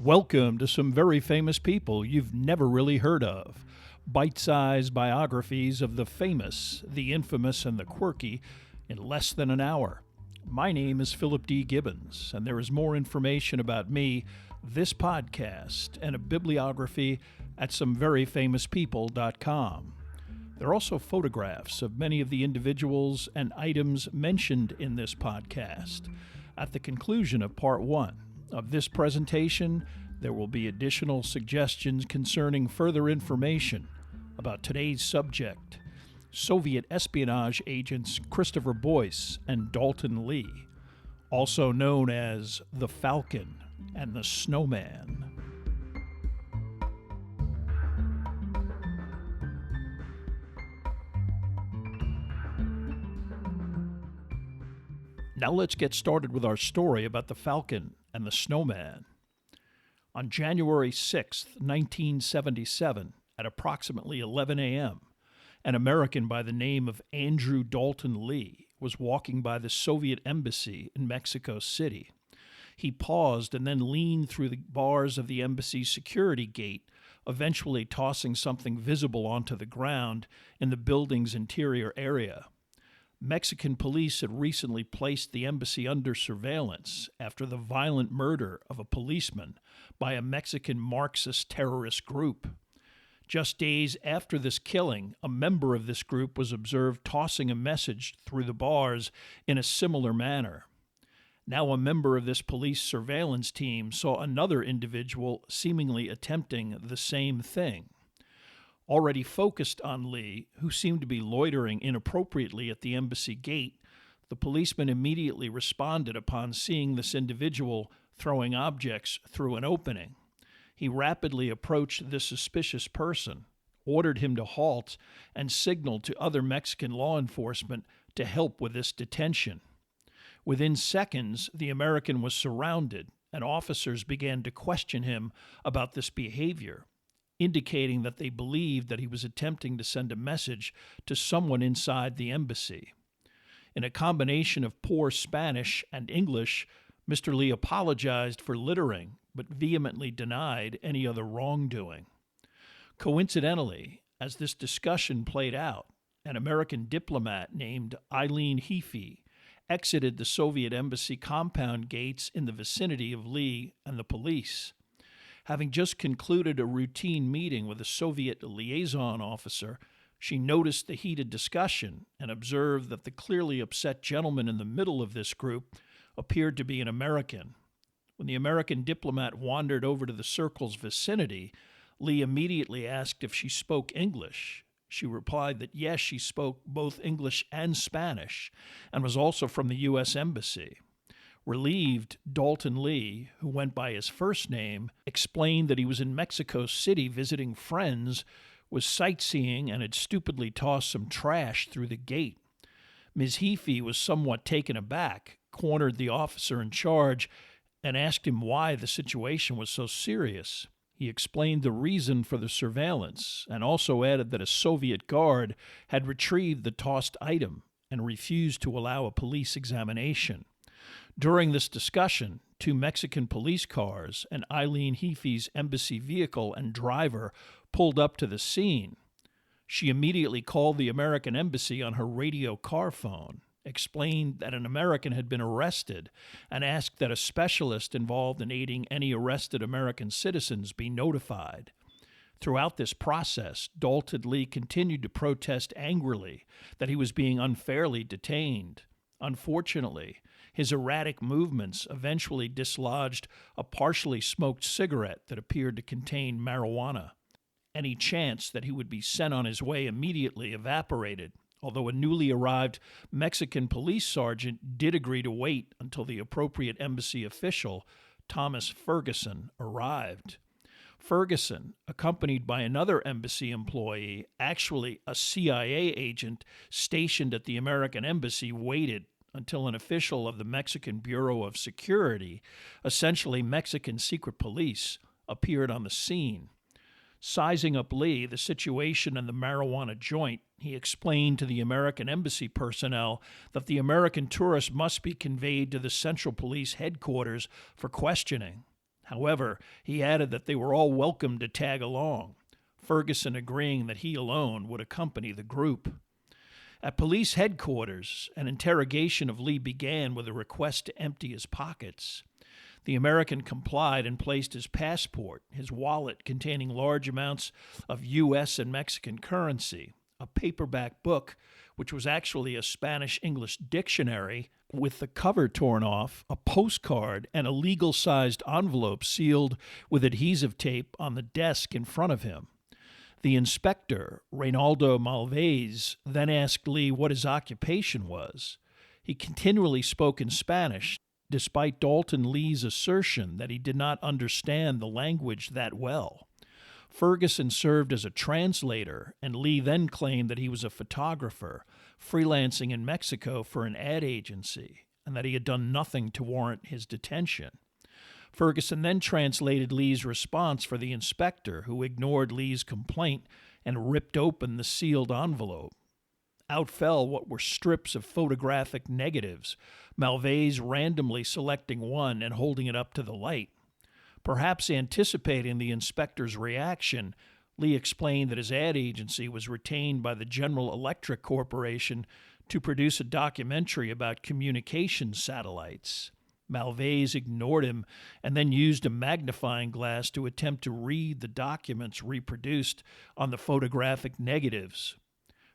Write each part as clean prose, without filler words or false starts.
Welcome to some very famous people you've never really heard of. Bite-sized biographies of the famous, the infamous, and the quirky in less than an hour. My name is Philip D. Gibbons, and there is more information about me, this podcast, and a bibliography at someveryfamouspeople.com. There are also photographs of many of the individuals and items mentioned in this podcast. At the conclusion of Part 1 of this presentation, there will be additional suggestions concerning further information about today's subject, Soviet espionage agents Christopher Boyce and Dalton Lee, also known as the Falcon and the Snowman. Now let's get started with our story about the Falcon and the Snowman. On January 6, 1977, at approximately 11 a.m., an American by the name of Andrew Dalton Lee was walking by the Soviet embassy in Mexico City. He paused and then leaned through the bars of the embassy's security gate, eventually tossing something visible onto the ground in the building's interior area. Mexican police had recently placed the embassy under surveillance after the violent murder of a policeman by a Mexican Marxist terrorist group. Just days after this killing, a member of this group was observed tossing a message through the bars in a similar manner. Now a member of this police surveillance team saw another individual seemingly attempting the same thing. Already focused on Lee, who seemed to be loitering inappropriately at the embassy gate, the policeman immediately responded upon seeing this individual throwing objects through an opening. He rapidly approached this suspicious person, ordered him to halt, and signaled to other Mexican law enforcement to help with this detention. Within seconds, the American was surrounded, and officers began to question him about this behavior, indicating that they believed that he was attempting to send a message to someone inside the embassy. In a combination of poor Spanish and English, Mr. Lee apologized for littering, but vehemently denied any other wrongdoing. Coincidentally, as this discussion played out, an American diplomat named Eileen Heafy exited the Soviet embassy compound gates in the vicinity of Lee and the police. Having just concluded a routine meeting with a Soviet liaison officer, she noticed the heated discussion and observed that the clearly upset gentleman in the middle of this group appeared to be an American. When the American diplomat wandered over to the circle's vicinity, Lee immediately asked if she spoke English. She replied that yes, she spoke both English and Spanish, and was also from the U.S. Embassy. Relieved, Dalton Lee, who went by his first name, explained that he was in Mexico City visiting friends, was sightseeing, and had stupidly tossed some trash through the gate. Ms. Heafy was somewhat taken aback, cornered the officer in charge, and asked him why the situation was so serious. He explained the reason for the surveillance, and also added that a Soviet guard had retrieved the tossed item and refused to allow a police examination. During this discussion, 2 Mexican police cars and Eileen Heafy's embassy vehicle and driver pulled up to the scene. She immediately called the American embassy on her radio car phone, explained that an American had been arrested, and asked that a specialist involved in aiding any arrested American citizens be notified. Throughout this process, Dalton Lee continued to protest angrily that he was being unfairly detained. Unfortunately, his erratic movements eventually dislodged a partially smoked cigarette that appeared to contain marijuana. Any chance that he would be sent on his way immediately evaporated, although a newly arrived Mexican police sergeant did agree to wait until the appropriate embassy official, Thomas Ferguson, arrived. Ferguson, accompanied by another embassy employee, actually a CIA agent stationed at the American embassy, waited until an official of the Mexican Bureau of Security, essentially Mexican secret police, appeared on the scene. Sizing up Lee, the situation and the marijuana joint, he explained to the American embassy personnel that the American tourist must be conveyed to the Central Police headquarters for questioning. However, he added that they were all welcome to tag along, Ferguson agreeing that he alone would accompany the group. At police headquarters, an interrogation of Lee began with a request to empty his pockets. The American complied and placed his passport, his wallet containing large amounts of U.S. and Mexican currency, a paperback book, which was actually a Spanish-English dictionary, with the cover torn off, a postcard, and a legal-sized envelope sealed with adhesive tape on the desk in front of him. The inspector, Reynaldo Malvez, then asked Lee what his occupation was. He continually spoke in Spanish, despite Dalton Lee's assertion that he did not understand the language that well. Ferguson served as a translator, and Lee then claimed that he was a photographer, freelancing in Mexico for an ad agency, and that he had done nothing to warrant his detention. Ferguson then translated Lee's response for the inspector, who ignored Lee's complaint and ripped open the sealed envelope. Out fell what were strips of photographic negatives, Malvez randomly selecting one and holding it up to the light. Perhaps anticipating the inspector's reaction, Lee explained that his ad agency was retained by the General Electric Corporation to produce a documentary about communication satellites. Malvez ignored him and then used a magnifying glass to attempt to read the documents reproduced on the photographic negatives.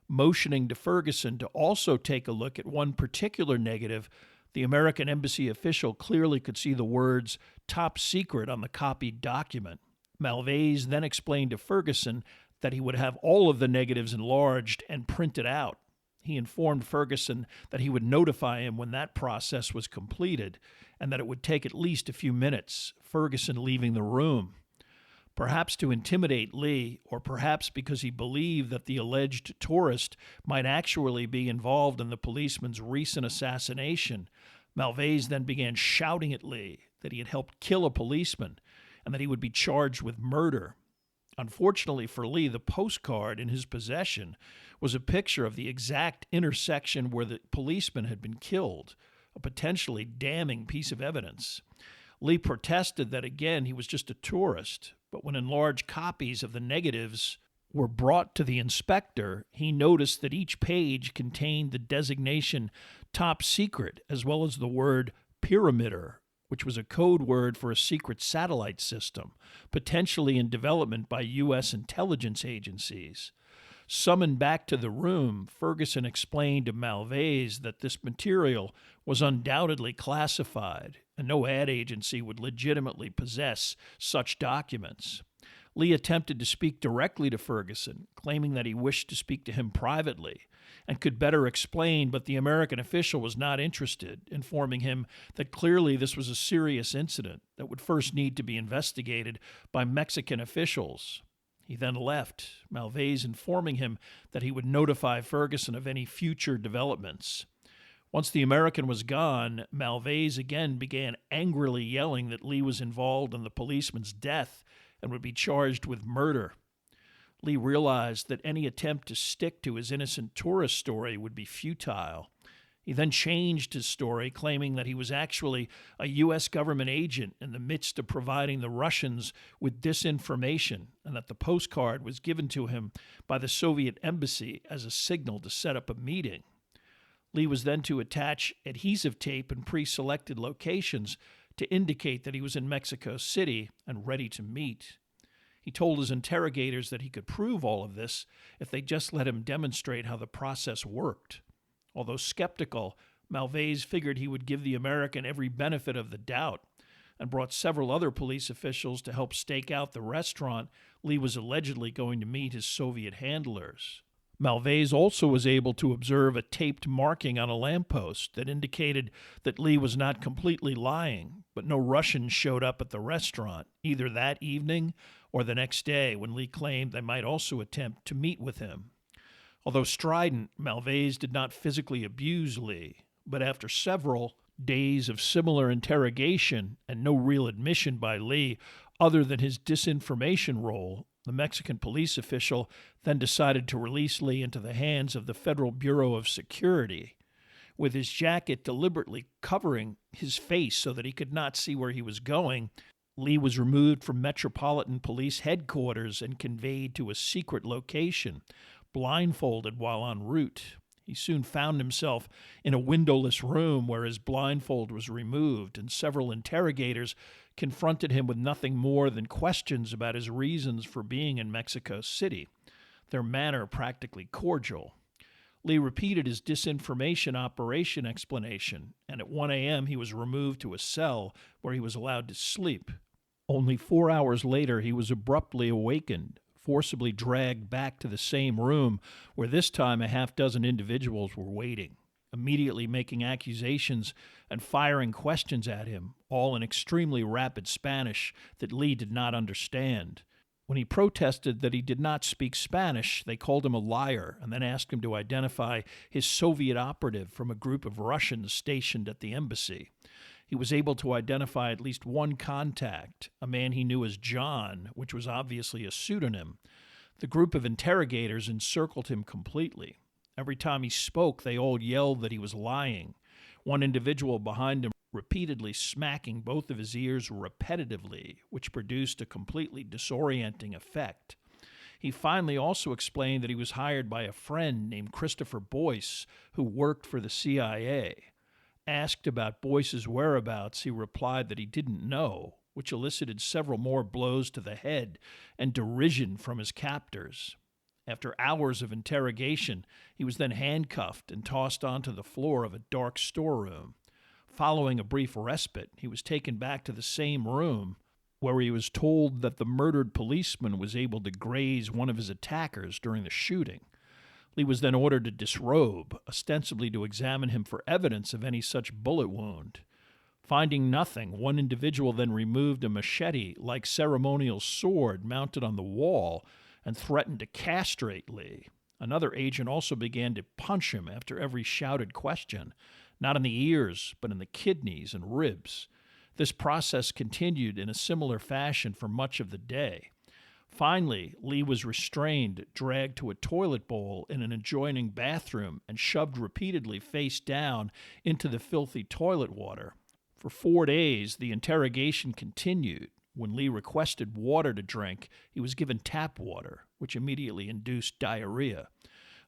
Motioning to Ferguson to also take a look at one particular negative, the American embassy official clearly could see the words "top secret" on the copied document. Malvez then explained to Ferguson that he would have all of the negatives enlarged and printed out. He informed Ferguson that he would notify him when that process was completed, and that it would take at least a few minutes, Ferguson leaving the room. Perhaps to intimidate Lee, or perhaps because he believed that the alleged tourist might actually be involved in the policeman's recent assassination, Malvez then began shouting at Lee that he had helped kill a policeman and that he would be charged with murder. Unfortunately for Lee, the postcard in his possession was a picture of the exact intersection where the policeman had been killed, a potentially damning piece of evidence. Lee protested that, again, he was just a tourist, but when enlarged copies of the negatives were brought to the inspector, he noticed that each page contained the designation "top secret" as well as the word "pyramider," which was a code word for a secret satellite system, potentially in development by U.S. intelligence agencies. Summoned back to the room, Ferguson explained to Malvez that this material was undoubtedly classified, and no ad agency would legitimately possess such documents. Lee attempted to speak directly to Ferguson, claiming that he wished to speak to him privately and could better explain, but the American official was not interested, informing him that clearly this was a serious incident that would first need to be investigated by Mexican officials. He then left, Malvez informing him that he would notify Ferguson of any future developments. Once the American was gone, Malvez again began angrily yelling that Lee was involved in the policeman's death and would be charged with murder. Lee realized that any attempt to stick to his innocent tourist story would be futile. He then changed his story, claiming that he was actually a U.S. government agent in the midst of providing the Russians with disinformation, and that the postcard was given to him by the Soviet embassy as a signal to set up a meeting. Lee was then to attach adhesive tape in pre-selected locations to indicate that he was in Mexico City and ready to meet. He told his interrogators that he could prove all of this if they just let him demonstrate how the process worked. Although skeptical, Malvez figured he would give the American every benefit of the doubt and brought several other police officials to help stake out the restaurant Lee was allegedly going to meet his Soviet handlers. Malvez also was able to observe a taped marking on a lamppost that indicated that Lee was not completely lying, but no Russians showed up at the restaurant, either that evening or the next day, when Lee claimed they might also attempt to meet with him. Although strident, Malvez did not physically abuse Lee, but after several days of similar interrogation and no real admission by Lee other than his disinformation role, the Mexican police official then decided to release Lee into the hands of the Federal Bureau of Security, with his jacket deliberately covering his face so that he could not see where he was going. Lee was removed from Metropolitan Police headquarters and conveyed to a secret location, blindfolded while en route. He soon found himself in a windowless room where his blindfold was removed, and several interrogators confronted him with nothing more than questions about his reasons for being in Mexico City, their manner practically cordial. Lee repeated his disinformation operation explanation, and at 1 a.m. he was removed to a cell where he was allowed to sleep. Only 4 hours later, he was abruptly awakened, forcibly dragged back to the same room where this time a half-dozen individuals were waiting, immediately making accusations and firing questions at him, all in extremely rapid Spanish that Lee did not understand. When he protested that he did not speak Spanish, they called him a liar and then asked him to identify his Soviet operative from a group of Russians stationed at the embassy. He was able to identify at least one contact, a man he knew as John, which was obviously a pseudonym. The group of interrogators encircled him completely. Every time he spoke, they all yelled that he was lying. One individual behind him repeatedly smacking both of his ears repetitively, which produced a completely disorienting effect. He finally also explained that he was hired by a friend named Christopher Boyce, who worked for the CIA. Asked about Boyce's whereabouts, he replied that he didn't know, which elicited several more blows to the head and derision from his captors. After hours of interrogation, he was then handcuffed and tossed onto the floor of a dark storeroom. Following a brief respite, he was taken back to the same room, where he was told that the murdered policeman was able to graze one of his attackers during the shooting. Lee was then ordered to disrobe, ostensibly to examine him for evidence of any such bullet wound. Finding nothing, one individual then removed a machete-like ceremonial sword mounted on the wall and threatened to castrate Lee. Another agent also began to punch him after every shouted question, not in the ears, but in the kidneys and ribs. This process continued in a similar fashion for much of the day. Finally, Lee was restrained, dragged to a toilet bowl in an adjoining bathroom, and shoved repeatedly face down into the filthy toilet water. For 4 days, the interrogation continued. When Lee requested water to drink, he was given tap water, which immediately induced diarrhea.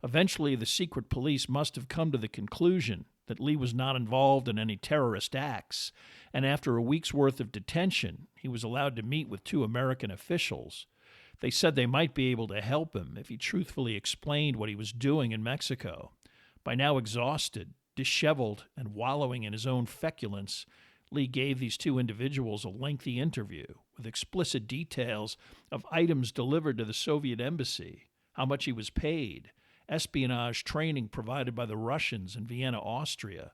Eventually, the secret police must have come to the conclusion that Lee was not involved in any terrorist acts, and after a week's worth of detention, he was allowed to meet with 2 American officials. They said they might be able to help him if he truthfully explained what he was doing in Mexico. By now exhausted, disheveled, and wallowing in his own feculence, Lee gave these 2 individuals a lengthy interview with explicit details of items delivered to the Soviet embassy, how much he was paid, espionage training provided by the Russians in Vienna, Austria,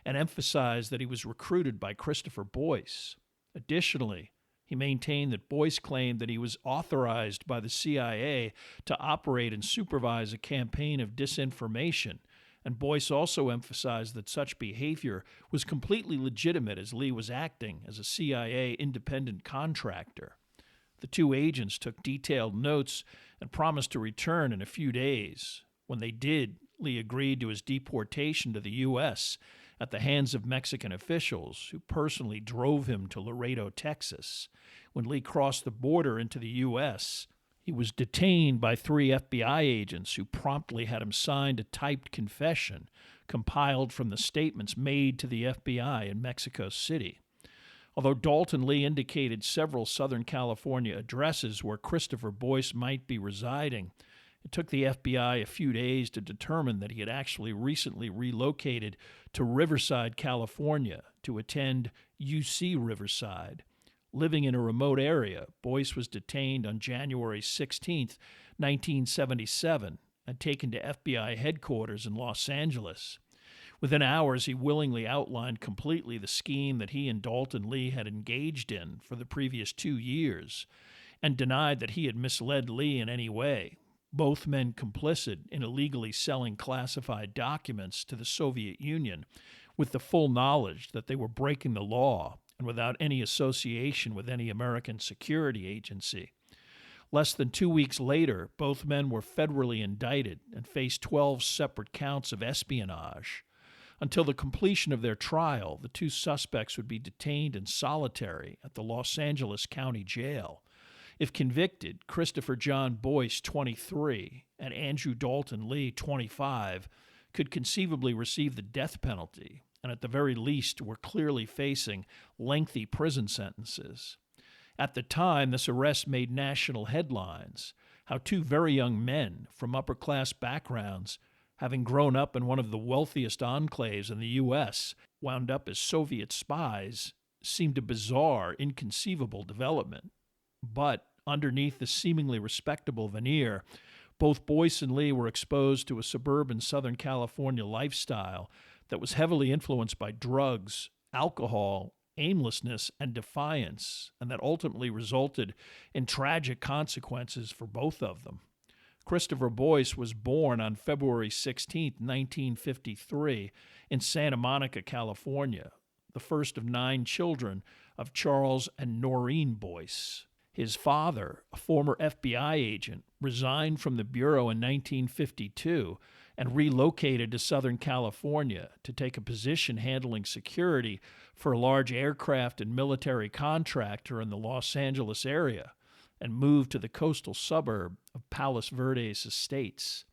and emphasized that he was recruited by Christopher Boyce. Additionally, he maintained that Boyce claimed that he was authorized by the CIA to operate and supervise a campaign of disinformation, and Boyce also emphasized that such behavior was completely legitimate as Lee was acting as a CIA independent contractor. The 2 agents took detailed notes and promised to return in a few days. When they did, Lee agreed to his deportation to the U.S. at the hands of Mexican officials, who personally drove him to Laredo, Texas. When Lee crossed the border into the U.S., he was detained by 3 FBI agents who promptly had him sign a typed confession compiled from the statements made to the FBI in Mexico City. Although Dalton Lee indicated several Southern California addresses where Christopher Boyce might be residing, it took the FBI a few days to determine that he had actually recently relocated to Riverside, California, to attend UC Riverside. Living in a remote area, Boyce was detained on January 16, 1977, and taken to FBI headquarters in Los Angeles. Within hours, he willingly outlined completely the scheme that he and Dalton Lee had engaged in for the previous 2 years, and denied that he had misled Lee in any way. Both men complicit in illegally selling classified documents to the Soviet Union with the full knowledge that they were breaking the law and without any association with any American security agency. Less than 2 weeks later, both men were federally indicted and faced 12 separate counts of espionage. Until the completion of their trial, the two suspects would be detained in solitary at the Los Angeles County Jail. If convicted, Christopher John Boyce, 23, and Andrew Dalton Lee, 25, could conceivably receive the death penalty, and at the very least were clearly facing lengthy prison sentences. At the time, this arrest made national headlines. How two very young men from upper-class backgrounds, having grown up in one of the wealthiest enclaves in the U.S., wound up as Soviet spies, seemed a bizarre, inconceivable development. But underneath the seemingly respectable veneer, both Boyce and Lee were exposed to a suburban Southern California lifestyle that was heavily influenced by drugs, alcohol, aimlessness, and defiance, and that ultimately resulted in tragic consequences for both of them. Christopher Boyce was born on February 16, 1953, in Santa Monica, California, the first of 9 children of Charles and Noreen Boyce. His father, a former FBI agent, resigned from the Bureau in 1952 and relocated to Southern California to take a position handling security for a large aircraft and military contractor in the Los Angeles area, and moved to the coastal suburb of Palos Verdes Estates.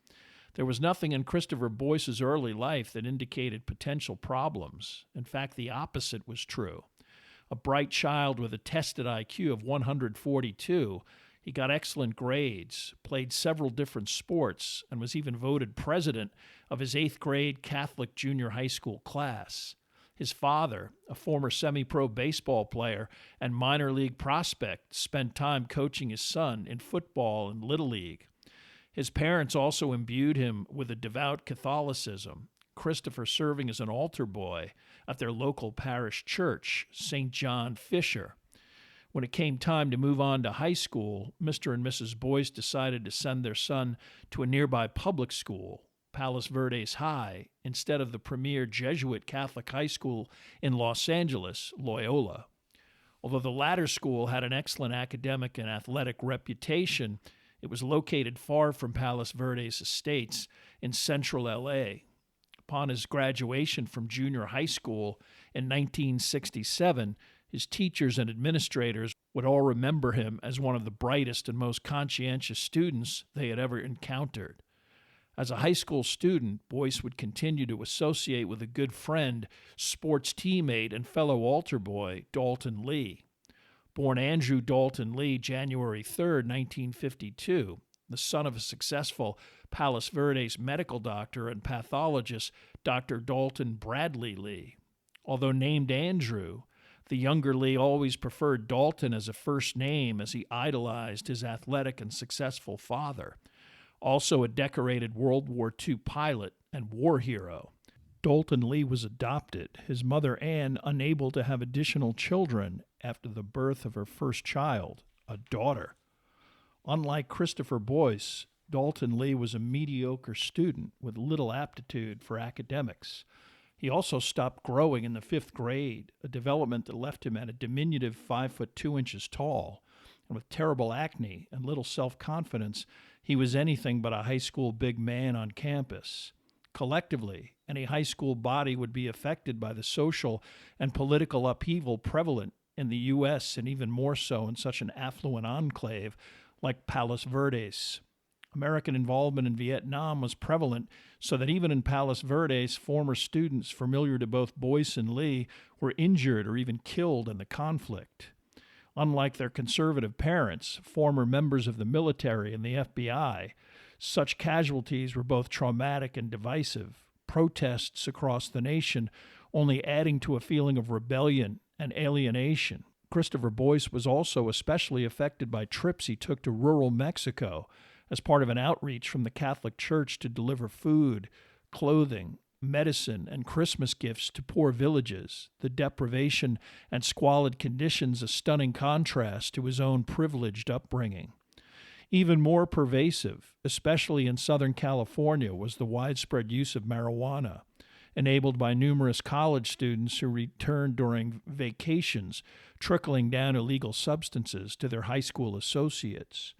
There was nothing in Christopher Boyce's early life that indicated potential problems. In fact, the opposite was true. A bright child with a tested IQ of 142, he got excellent grades, played several different sports, and was even voted president of his 8th grade Catholic junior high school class. His father, a former semi-pro baseball player and minor league prospect, spent time coaching his son in football and Little League. His parents also imbued him with a devout Catholicism, Christopher serving as an altar boy at their local parish church, St. John Fisher. When it came time to move on to high school, Mr. and Mrs. Boyce decided to send their son to a nearby public school, Palos Verdes High, instead of the premier Jesuit Catholic high school in Los Angeles, Loyola. Although the latter school had an excellent academic and athletic reputation, it was located far from Palos Verdes Estates in central L.A. Upon his graduation from junior high school in 1967, his teachers and administrators would all remember him as one of the brightest and most conscientious students they had ever encountered. As a high school student, Boyce would continue to associate with a good friend, sports teammate, and fellow altar boy, Dalton Lee. Born Andrew Dalton Lee, January 3, 1952, the son of a successful Palos Verdes medical doctor and pathologist, Dr. Dalton Bradley Lee. Although named Andrew, the younger Lee always preferred Dalton as a first name as he idolized his athletic and successful father, also a decorated World War II pilot and war hero. Dalton Lee was adopted, his mother Ann unable to have additional children after the birth of her first child, a daughter. Unlike Christopher Boyce, Dalton Lee was a mediocre student with little aptitude for academics. He also stopped growing in the 5th grade, a development that left him at a diminutive 5 foot 2 inches tall, and with terrible acne and little self-confidence, he was anything but a high school big man on campus. Collectively, any high school body would be affected by the social and political upheaval prevalent in the U.S. and even more so in such an affluent enclave like Palos Verdes. American involvement in Vietnam was prevalent, so that even in Palos Verdes, former students familiar to both Boyce and Lee were injured or even killed in the conflict. Unlike their conservative parents, former members of the military and the FBI, such casualties were both traumatic and divisive, protests across the nation only adding to a feeling of rebellion and alienation. Christopher Boyce was also especially affected by trips he took to rural Mexico as part of an outreach from the Catholic Church to deliver food, clothing, medicine, and Christmas gifts to poor villages, the deprivation and squalid conditions a stunning contrast to his own privileged upbringing. Even more pervasive, especially in Southern California, was the widespread use of marijuana, enabled by numerous college students who returned during vacations, trickling down illegal substances to their high school associates.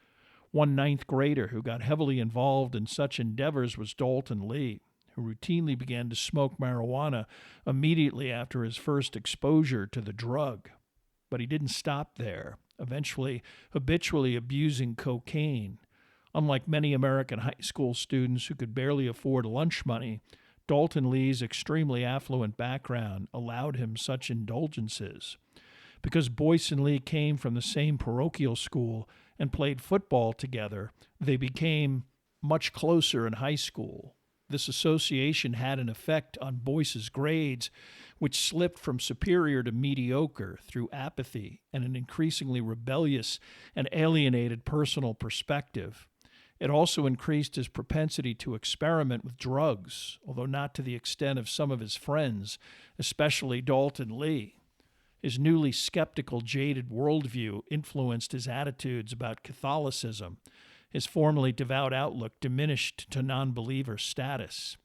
One 9th grader who got heavily involved in such endeavors was Dalton Lee, who routinely began to smoke marijuana immediately after his first exposure to the drug. But he didn't stop there, eventually habitually abusing cocaine. Unlike many American high school students who could barely afford lunch money, Dalton Lee's extremely affluent background allowed him such indulgences. Because Boyce and Lee came from the same parochial school and played football together, they became much closer in high school. This association had an effect on Boyce's grades, which slipped from superior to mediocre through apathy and an increasingly rebellious and alienated personal perspective. It also increased his propensity to experiment with drugs, although not to the extent of some of his friends, especially Dalton Lee. His newly skeptical, jaded worldview influenced his attitudes about Catholicism. His formerly devout outlook diminished to non-believer status.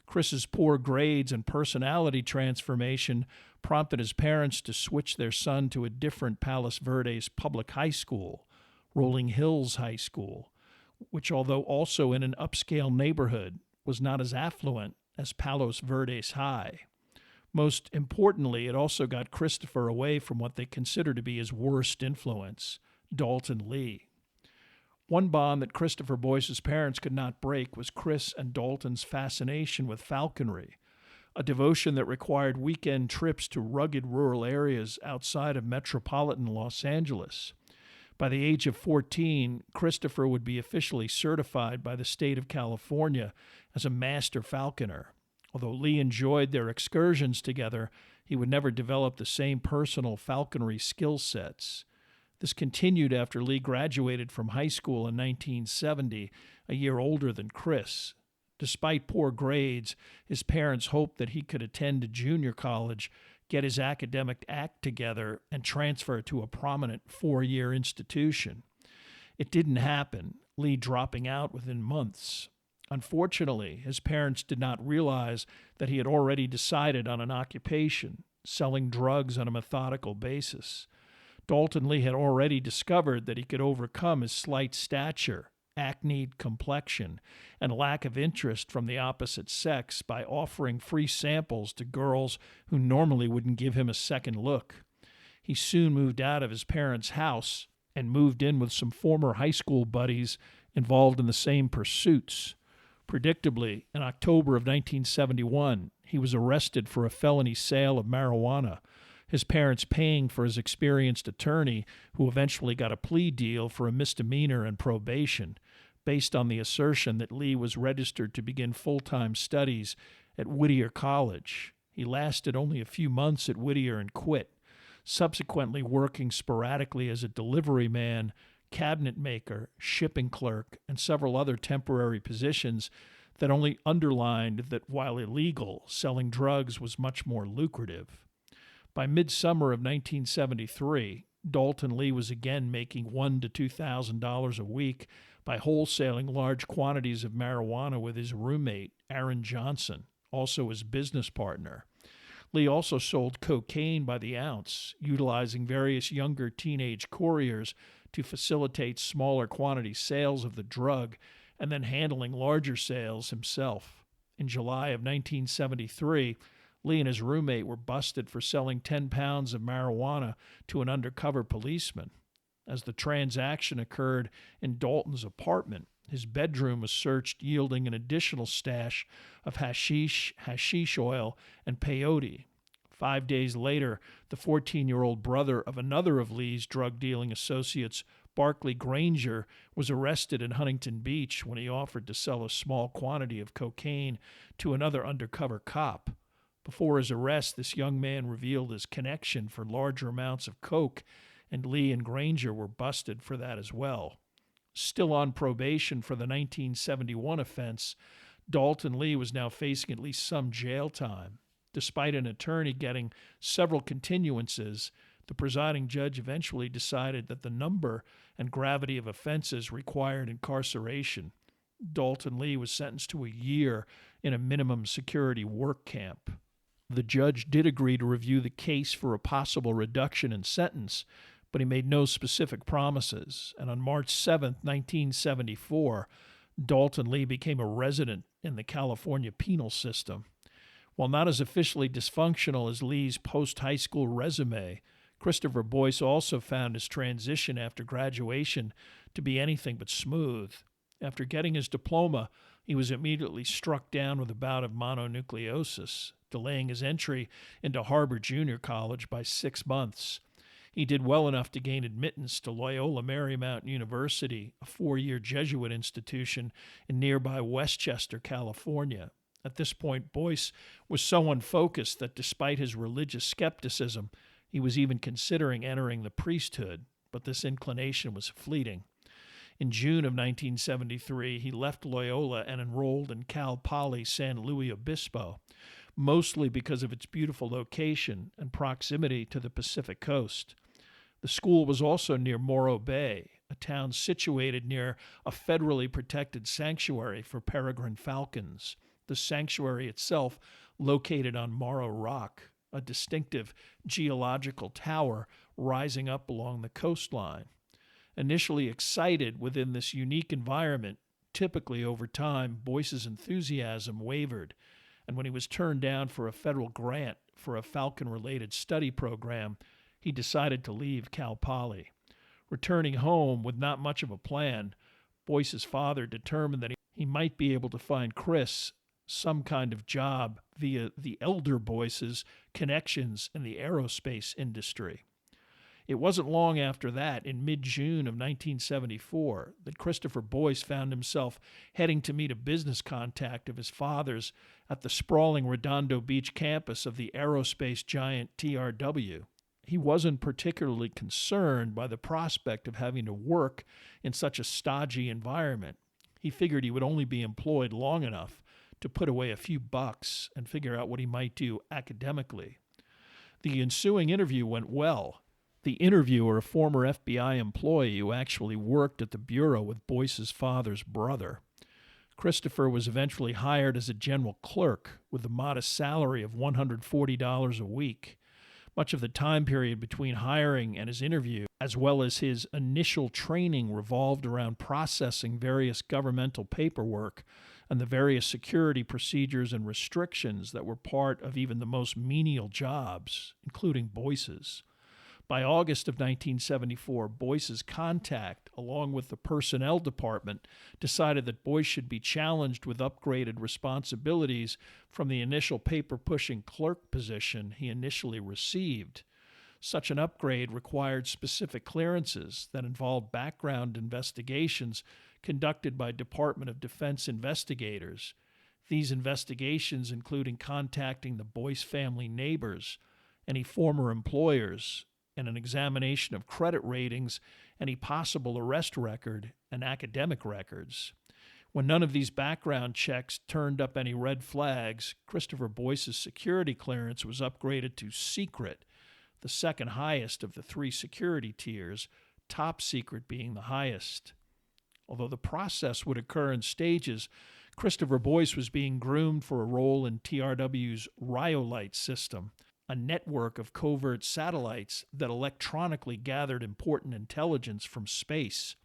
Chris's poor grades and personality transformation prompted his parents to switch their son to a different Palos Verdes public high school, Rolling Hills High School, which, although also in an upscale neighborhood, was not as affluent as Palos Verdes High. Most importantly, it also got Christopher away from what they consider to be his worst influence, Dalton Lee. One bond that Christopher Boyce's parents could not break was Chris and Dalton's fascination with falconry, a devotion that required weekend trips to rugged rural areas outside of metropolitan Los Angeles. By the age of 14, Christopher would be officially certified by the state of California as a master falconer. Although Lee enjoyed their excursions together, he would never develop the same personal falconry skill sets. This continued after Lee graduated from high school in 1970, a year older than Chris. Despite poor grades, his parents hoped that he could attend a junior college, get his academic act together, and transfer to a prominent four-year institution. It didn't happen, Lee dropping out within months. Unfortunately, his parents did not realize that he had already decided on an occupation, selling drugs on a methodical basis. Dalton Lee had already discovered that he could overcome his slight stature, acneed complexion, and lack of interest from the opposite sex by offering free samples to girls who normally wouldn't give him a second look. He soon moved out of his parents' house and moved in with some former high school buddies involved in the same pursuits. Predictably, in October of 1971, he was arrested for a felony sale of marijuana, his parents paying for his experienced attorney, who eventually got a plea deal for a misdemeanor and probation, based on the assertion that Lee was registered to begin full-time studies at Whittier College. He lasted only a few months at Whittier and quit, subsequently working sporadically as a delivery man, cabinet maker, shipping clerk, and several other temporary positions that only underlined that while illegal, selling drugs was much more lucrative. By midsummer of 1973, Dalton Lee was again making $1,000 to $2,000 a week by wholesaling large quantities of marijuana with his roommate, Aaron Johnson, also his business partner. Lee also sold cocaine by the ounce, utilizing various younger teenage couriers to facilitate smaller quantity sales of the drug and then handling larger sales himself. In July of 1973, Lee and his roommate were busted for selling 10 pounds of marijuana to an undercover policeman. As the transaction occurred in Dalton's apartment, his bedroom was searched, yielding an additional stash of hashish oil, and peyote. 5 days later, the 14-year-old brother of another of Lee's drug-dealing associates, Barclay Granger, was arrested in Huntington Beach when he offered to sell a small quantity of cocaine to another undercover cop. Before his arrest, this young man revealed his connection for larger amounts of coke, and Lee and Granger were busted for that as well. Still on probation for the 1971 offense, Dalton Lee was now facing at least some jail time. Despite an attorney getting several continuances, the presiding judge eventually decided that the number and gravity of offenses required incarceration. Dalton Lee was sentenced to a year in a minimum security work camp. The judge did agree to review the case for a possible reduction in sentence, but he made no specific promises, and on March 7, 1974, Dalton Lee became a resident in the California penal system. While not as officially dysfunctional as Lee's post-high school resume, Christopher Boyce also found his transition after graduation to be anything but smooth. After getting his diploma, he was immediately struck down with a bout of mononucleosis, delaying his entry into Harbor Junior College by 6 months. He did well enough to gain admittance to Loyola Marymount University, a 4-year Jesuit institution in nearby Westchester, California. At this point, Boyce was so unfocused that despite his religious skepticism, he was even considering entering the priesthood, but this inclination was fleeting. In June of 1973, he left Loyola and enrolled in Cal Poly San Luis Obispo, mostly because of its beautiful location and proximity to the Pacific coast. The school was also near Morro Bay, a town situated near a federally protected sanctuary for peregrine falcons. The sanctuary itself located on Morro Rock, a distinctive geological tower rising up along the coastline. Initially excited within this unique environment, typically over time, Boyce's enthusiasm wavered, and when he was turned down for a federal grant for a Falcon-related study program, he decided to leave Cal Poly. Returning home with not much of a plan, Boyce's father determined that he might be able to find Chris some kind of job via the elder Boyce's connections in the aerospace industry. It wasn't long after that, in mid-June of 1974, that Christopher Boyce found himself heading to meet a business contact of his father's at the sprawling Redondo Beach campus of the aerospace giant TRW. He wasn't particularly concerned by the prospect of having to work in such a stodgy environment. He figured he would only be employed long enough to put away a few bucks and figure out what he might do academically. The ensuing interview went well. The interviewer, a former FBI employee who actually worked at the bureau with Boyce's father's brother. Christopher was eventually hired as a general clerk with a modest salary of $140 a week. Much of the time period between hiring and his interview, as well as his initial training, revolved around processing various governmental paperwork and the various security procedures and restrictions that were part of even the most menial jobs, including Boyce's. By August of 1974, Boyce's contact, along with the personnel department, decided that Boyce should be challenged with upgraded responsibilities from the initial paper-pushing clerk position he initially received. Such an upgrade required specific clearances that involved background investigations conducted by Department of Defense investigators. These investigations including contacting the Boyce family neighbors, any former employers, and an examination of credit ratings, any possible arrest record, and academic records. When none of these background checks turned up any red flags, Christopher Boyce's security clearance was upgraded to secret, the second highest of the 3 security tiers, top secret being the highest. Although the process would occur in stages, Christopher Boyce was being groomed for a role in TRW's Rhyolite system, a network of covert satellites that electronically gathered important intelligence from space.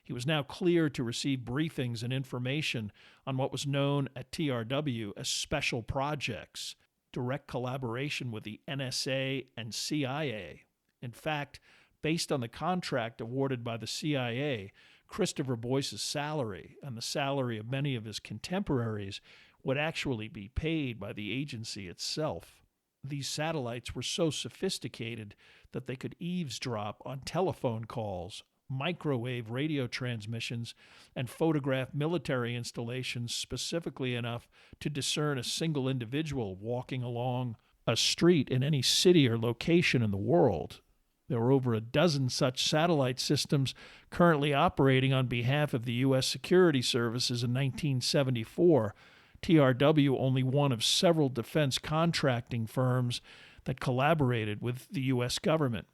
He was now cleared to receive briefings and information on what was known at TRW as special projects, direct collaboration with the NSA and CIA. In fact, based on the contract awarded by the CIA, Christopher Boyce's salary and the salary of many of his contemporaries would actually be paid by the agency itself. These satellites were so sophisticated that they could eavesdrop on telephone calls, microwave radio transmissions, and photograph military installations specifically enough to discern a single individual walking along a street in any city or location in the world. There were over a dozen such satellite systems currently operating on behalf of the U.S. Security Services in 1974, TRW only one of several defense contracting firms that collaborated with the U.S. government.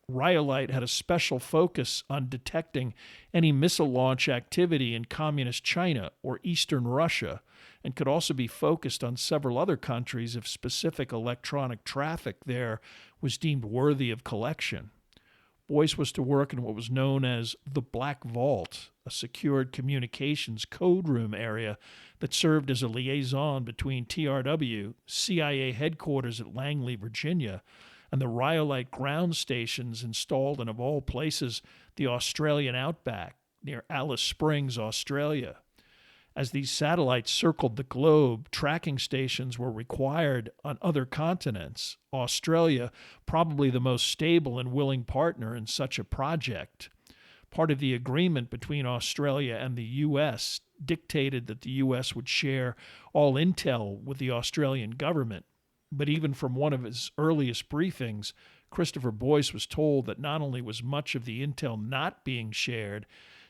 Rhyolite had a special focus on detecting any missile launch activity in communist China or eastern Russia, and could also be focused on several other countries if specific electronic traffic there was deemed worthy of collection. Boyce was to work in what was known as the Black Vault, a secured communications code room area that served as a liaison between TRW, CIA headquarters at Langley, Virginia, and the Rhyolite ground stations installed in, of all places, the Australian outback near Alice Springs, Australia. As these satellites circled the globe, tracking stations were required on other continents, Australia probably the most stable and willing partner in such a project. Part of the agreement between Australia and the U.S. dictated that the U.S. would share all intel with the Australian government. But even from one of his earliest briefings, Christopher Boyce was told that not only was much of the intel not being shared,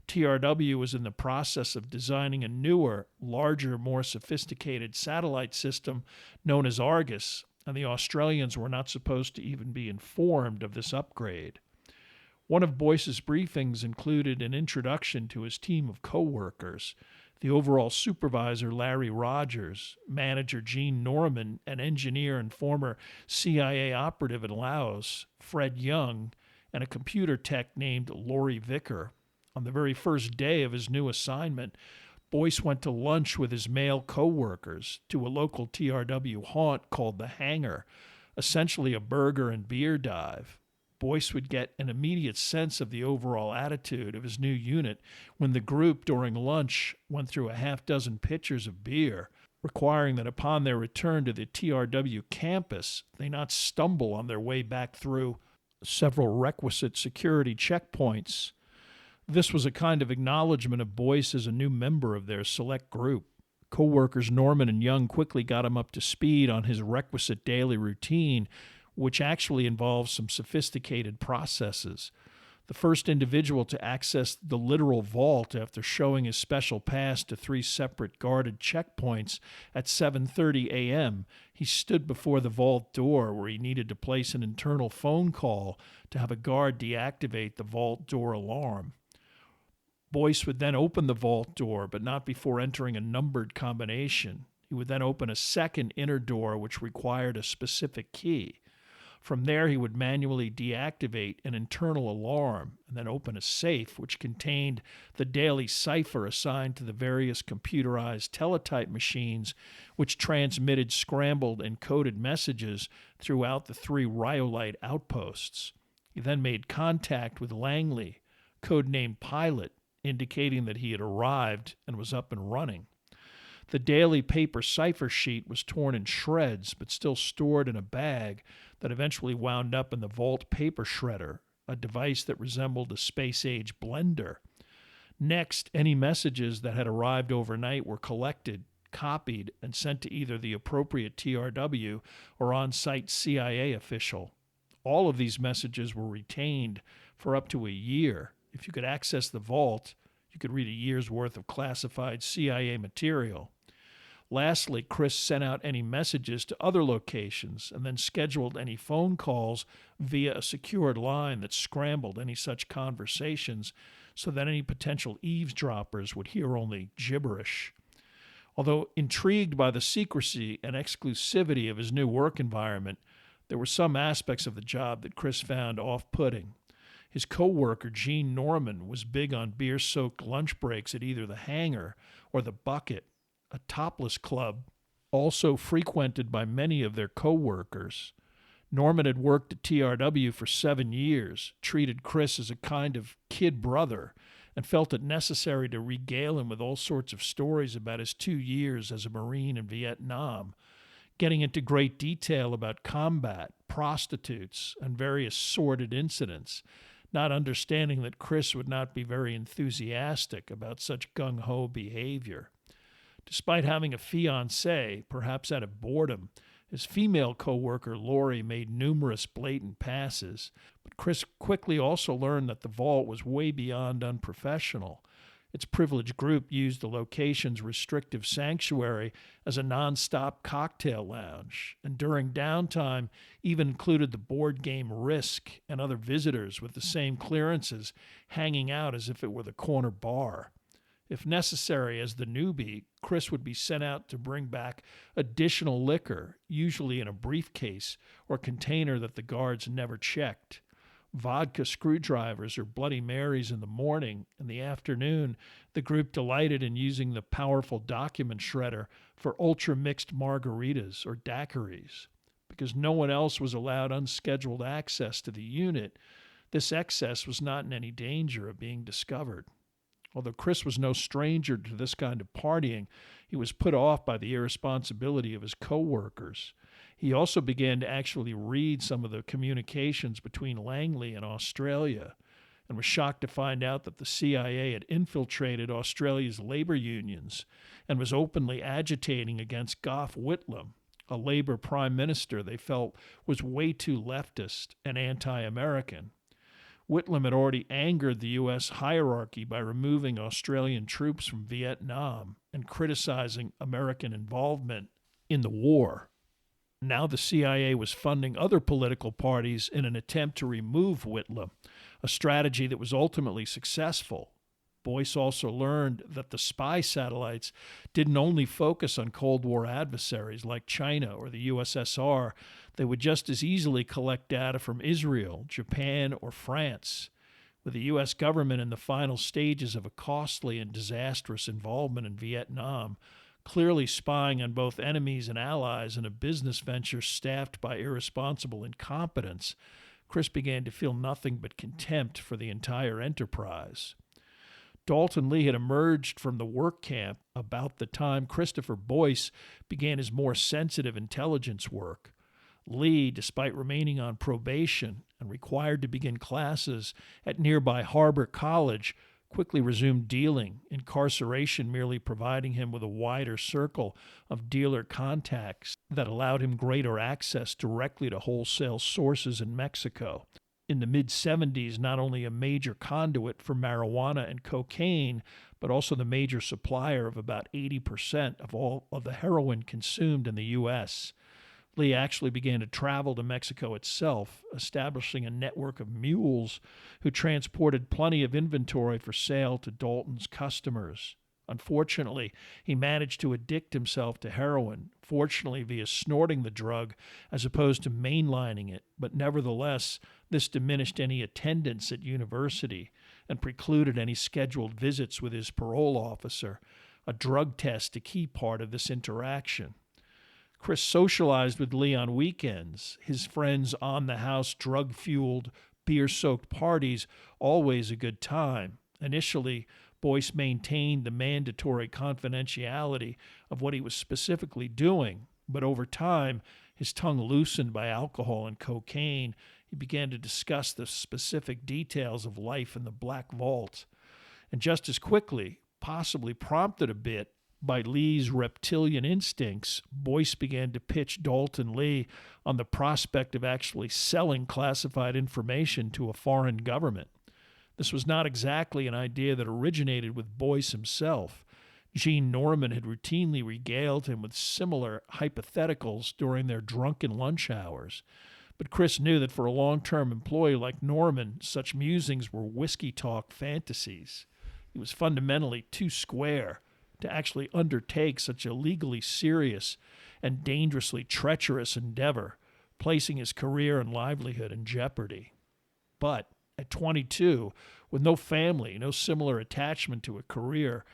TRW was in the process of designing a newer, larger, more sophisticated satellite system known as Argus, and the Australians were not supposed to even be informed of this upgrade. One of Boyce's briefings included an introduction to his team of co-workers, the overall supervisor Larry Rogers, manager Gene Norman, and engineer and former CIA operative in Laos, Fred Young, and a computer tech named Laurie Vicker. On the very first day of his new assignment, Boyce went to lunch with his male co-workers to a local TRW haunt called The Hangar, essentially a burger and beer dive. Boyce would get an immediate sense of the overall attitude of his new unit when the group during lunch went through a half-dozen pitchers of beer, requiring that upon their return to the TRW campus, they not stumble on their way back through several requisite security checkpoints. This was a kind of acknowledgement of Boyce as a new member of their select group. Co-workers Norman and Young quickly got him up to speed on his requisite daily routine, which actually involves some sophisticated processes. The first individual to access the literal vault after showing his special pass to 3 separate guarded checkpoints at 7:30 a.m., he stood before the vault door where he needed to place an internal phone call to have a guard deactivate the vault door alarm. Boyce would then open the vault door, but not before entering a numbered combination. He would then open a second inner door, which required a specific key. From there, he would manually deactivate an internal alarm and then open a safe, which contained the daily cipher assigned to the various computerized teletype machines, which transmitted scrambled encoded messages throughout the 3 Rhyolite outposts. He then made contact with Langley, codenamed Pilot, indicating that he had arrived and was up and running. The daily paper cipher sheet was torn in shreds, but still stored in a bag that eventually wound up in the vault paper shredder, a device that resembled a space-age blender. Next, any messages that had arrived overnight were collected, copied, and sent to either the appropriate TRW or on-site CIA official. All of these messages were retained for up to a year. If you could access the vault, you could read a year's worth of classified CIA material. Lastly, Chris sent out any messages to other locations and then scheduled any phone calls via a secured line that scrambled any such conversations so that any potential eavesdroppers would hear only gibberish. Although intrigued by the secrecy and exclusivity of his new work environment, there were some aspects of the job that Chris found off-putting. His co-worker, Gene Norman, was big on beer-soaked lunch breaks at either the Hangar or the Bucket, a topless club also frequented by many of their co-workers. Norman had worked at TRW for 7 years, treated Chris as a kind of kid brother, and felt it necessary to regale him with all sorts of stories about his 2 years as a Marine in Vietnam, getting into great detail about combat, prostitutes, and various sordid incidents, not understanding that Chris would not be very enthusiastic about such gung-ho behavior. Despite having a fiancée, perhaps out of boredom, his female co-worker Laurie made numerous blatant passes, but Chris quickly also learned that the vault was way beyond unprofessional. Its privileged group used the location's restrictive sanctuary as a non-stop cocktail lounge, and during downtime even included the board game Risk and other visitors with the same clearances hanging out as if it were the corner bar. If necessary, as the newbie, Chris would be sent out to bring back additional liquor, usually in a briefcase or container that the guards never checked. vodka screwdrivers or Bloody Marys in the morning. In the afternoon, the group delighted in using the powerful document shredder for ultra-mixed margaritas or daiquiris. Because no one else was allowed unscheduled access to the unit, this excess was not in any danger of being discovered. Although Chris was no stranger to this kind of partying, he was put off by the irresponsibility of his co-workers. He also began to actually read some of the communications between Langley and Australia, and was shocked to find out that the CIA had infiltrated Australia's labor unions and was openly agitating against Gough Whitlam, a Labor prime minister they felt was way too leftist and anti-American. Whitlam had already angered the U.S. hierarchy by removing Australian troops from Vietnam and criticizing American involvement in the war. Now the CIA was funding other political parties in an attempt to remove Whitlam, a strategy that was ultimately successful. Boyce also learned that the spy satellites didn't only focus on Cold War adversaries like China or the USSR. They would just as easily collect data from Israel, Japan, or France. With the U.S. government in the final stages of a costly and disastrous involvement in Vietnam, clearly spying on both enemies and allies in a business venture staffed by irresponsible incompetence, Chris began to feel nothing but contempt for the entire enterprise. Dalton Lee had emerged from the work camp about the time Christopher Boyce began his more sensitive intelligence work. Lee, despite remaining on probation and required to begin classes at nearby Harbor College, quickly resumed dealing, incarceration merely providing him with a wider circle of dealer contacts that allowed him greater access directly to wholesale sources in Mexico. In the mid-'70s, not only a major conduit for marijuana and cocaine, but also the major supplier of about 80% of all of the heroin consumed in the U.S. Lee actually began to travel to Mexico itself, establishing a network of mules who transported plenty of inventory for sale to Dalton's customers. Unfortunately, he managed to addict himself to heroin, fortunately via snorting the drug as opposed to mainlining it, but nevertheless, this diminished any attendance at university and precluded any scheduled visits with his parole officer, a drug test a key part of this interaction. Chris socialized with Lee on weekends, his friends on-the-house drug-fueled, beer-soaked parties, always a good time. Initially, Boyce maintained the mandatory confidentiality of what he was specifically doing, but over time, his tongue loosened by alcohol and cocaine, he began to discuss the specific details of life in the Black Vault. And just as quickly, possibly prompted a bit by Lee's reptilian instincts, Boyce began to pitch Dalton Lee on the prospect of actually selling classified information to a foreign government. This was not exactly an idea that originated with Boyce himself. Gene Norman had routinely regaled him with similar hypotheticals during their drunken lunch hours. But Chris knew that for a long-term employee like Norman, such musings were whiskey talk fantasies. He was fundamentally too square to actually undertake such a legally serious and dangerously treacherous endeavor, placing his career and livelihood in jeopardy. But at 22, with no family, no similar attachment to a career,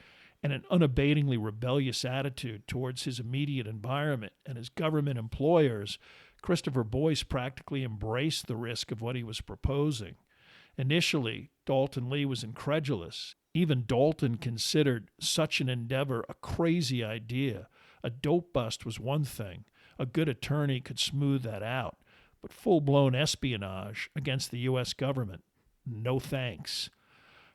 and an unabatingly rebellious attitude towards his immediate environment and his government employers, Christopher Boyce practically embraced the risk of what he was proposing. Initially, Dalton Lee was incredulous. Even Dalton considered such an endeavor a crazy idea. A dope bust was one thing. A good attorney could smooth that out. But full-blown espionage against the U.S. government, no thanks.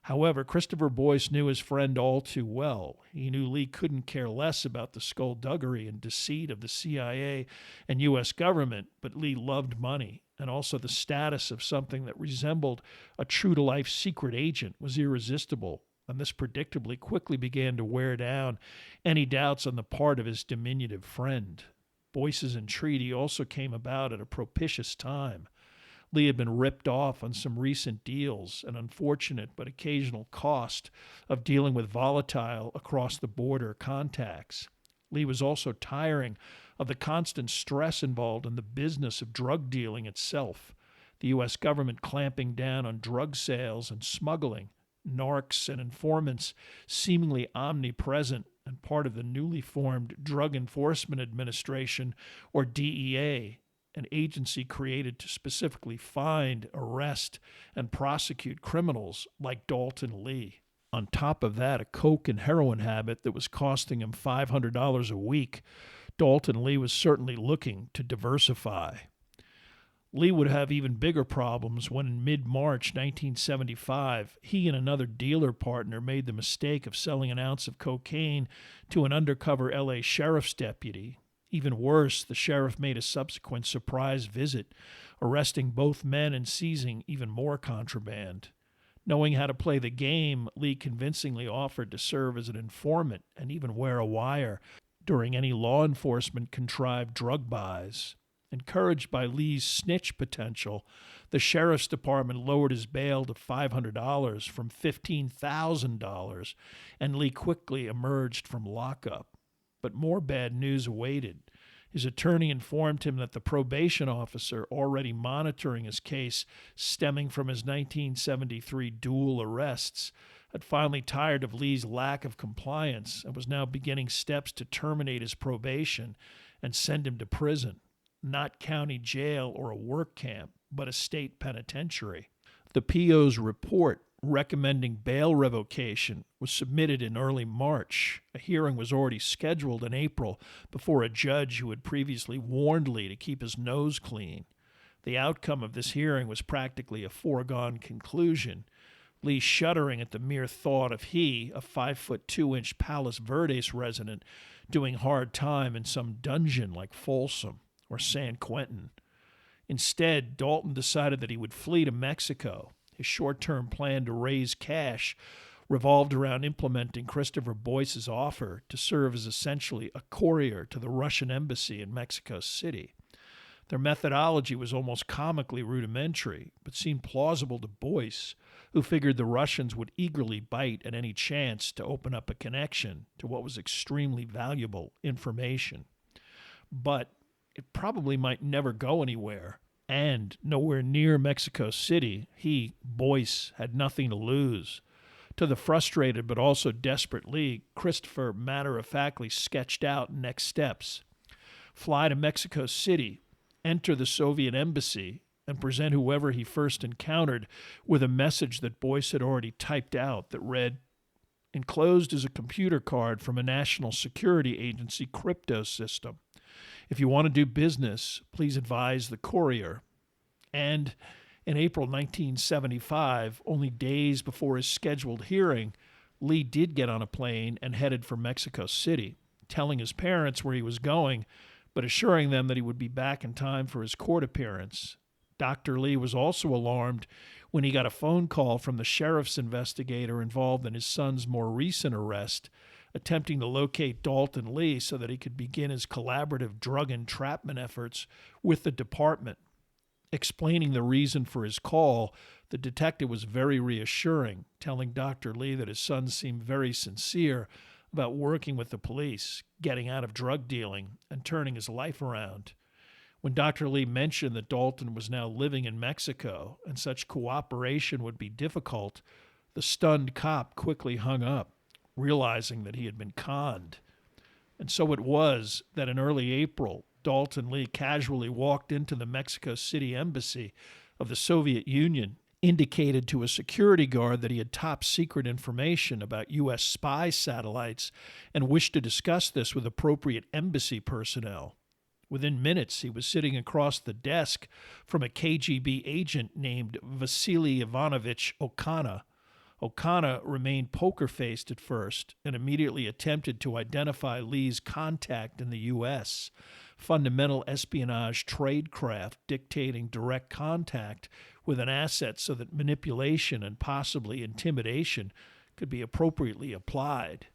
However, Christopher Boyce knew his friend all too well. He knew Lee couldn't care less about the skullduggery and deceit of the CIA and U.S. government, but Lee loved money, and also the status of something that resembled a true-to-life secret agent was irresistible, and this predictably quickly began to wear down any doubts on the part of his diminutive friend. Boyce's entreaty also came about at a propitious time. Lee had been ripped off on some recent deals, an unfortunate but occasional cost of dealing with volatile across-the-border contacts. Lee was also tiring of the constant stress involved in the business of drug dealing itself. the U.S. government clamping down on drug sales and smuggling, narcs and informants seemingly omnipresent and part of the newly formed Drug Enforcement Administration, or DEA, an agency created to specifically find, arrest, and prosecute criminals like Dalton Lee. On top of that, a coke and heroin habit that was costing him $500 a week, Dalton Lee was certainly looking to diversify. Lee would have even bigger problems when in mid-March 1975, he and another dealer partner made the mistake of selling an ounce of cocaine to an undercover L.A. sheriff's deputy. Even worse, the sheriff made a subsequent surprise visit, arresting both men and seizing even more contraband. Knowing how to play the game, Lee convincingly offered to serve as an informant and even wear a wire during any law enforcement-contrived drug buys. Encouraged by Lee's snitch potential, the sheriff's department lowered his bail to $500 from $15,000, and Lee quickly emerged from lockup. But more bad news awaited. His attorney informed him that the probation officer already monitoring his case stemming from his 1973 dual arrests had finally tired of Lee's lack of compliance and was now beginning steps to terminate his probation and send him to prison. Not county jail or a work camp, but a state penitentiary. The PO's report recommending bail revocation was submitted in early March. A hearing was already scheduled in April before a judge who had previously warned Lee to keep his nose clean. The outcome of this hearing was practically a foregone conclusion, Lee shuddering at the mere thought of he, a 5'2" Palos Verdes resident, doing hard time in some dungeon like Folsom or San Quentin. Instead, Dalton decided that he would flee to Mexico. His short-term plan to raise cash revolved around implementing Christopher Boyce's offer to serve as essentially a courier to the Russian embassy in Mexico City. Their methodology was almost comically rudimentary, but seemed plausible to Boyce, who figured the Russians would eagerly bite at any chance to open up a connection to what was extremely valuable information. But it probably might never go anywhere, and nowhere near Mexico City, he, Boyce, had nothing to lose. To the frustrated but also desperate Lee, Christopher matter-of-factly sketched out next steps. Fly to Mexico City, enter the Soviet embassy, and present whoever he first encountered with a message that Boyce had already typed out that read, "Enclosed is a computer card from a national security agency crypto system. If you want to do business, please advise the courier." And in April 1975, only days before his scheduled hearing, Lee did get on a plane and headed for Mexico City, telling his parents where he was going, but assuring them that he would be back in time for his court appearance. Dr. Lee was also alarmed when he got a phone call from the sheriff's investigator involved in his son's more recent arrest, attempting to locate Dalton Lee so that he could begin his collaborative drug entrapment efforts with the department. Explaining the reason for his call, the detective was very reassuring, telling Dr. Lee that his son seemed very sincere about working with the police, getting out of drug dealing, and turning his life around. When Dr. Lee mentioned that Dalton was now living in Mexico and such cooperation would be difficult, the stunned cop quickly hung up, realizing that he had been conned. And so it was that in early April, Dalton Lee casually walked into the Mexico City embassy of the Soviet Union, indicated to a security guard that he had top-secret information about U.S. spy satellites and wished to discuss this with appropriate embassy personnel. Within minutes, he was sitting across the desk from a KGB agent named Vasily Ivanovich Okana. Okana remained poker-faced at first and immediately attempted to identify Lee's contact in the U.S., fundamental espionage tradecraft dictating direct contact with an asset so that manipulation and possibly intimidation could be appropriately applied.